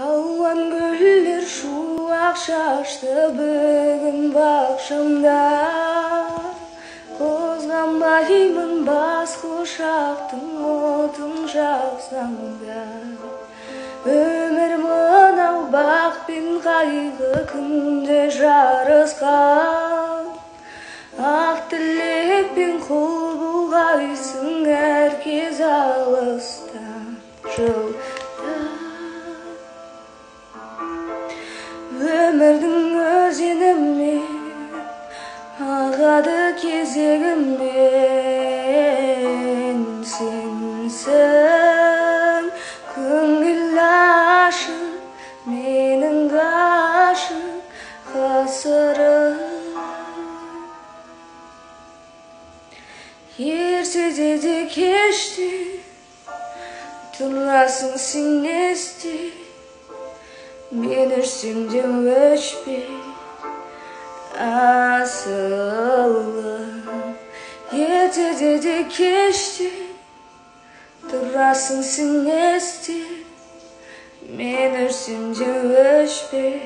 Алған гүлдер шуақ шашты бүгін бақшамда. Қозғанбаймын бас құшақтың отын жақсам да. Өмір мынау бақ пен қайғы күнде жарысқан. Ақ тілек пен қол бұлғайсың әркез алыста жылда. Өмірдің өзенімен ағады кезегімен сенсің көңіл ашып менің ғашық ғасырым. Ерте де кеште тұрасың сен есте, мен өшсем де өшпей асылым. Ерте де кеште тұрасың сен есте, мен өшсем де өшпей